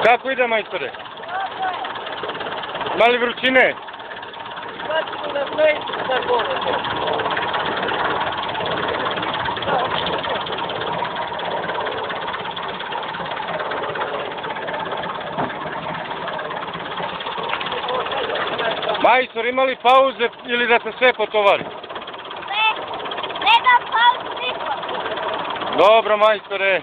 Kako ide, majstore? Ima li vrućine? Znači da sve da gore. Majstor, ima li pauze ili da se sve potovari? Ne dam pauzu niko. Dobro, majstore.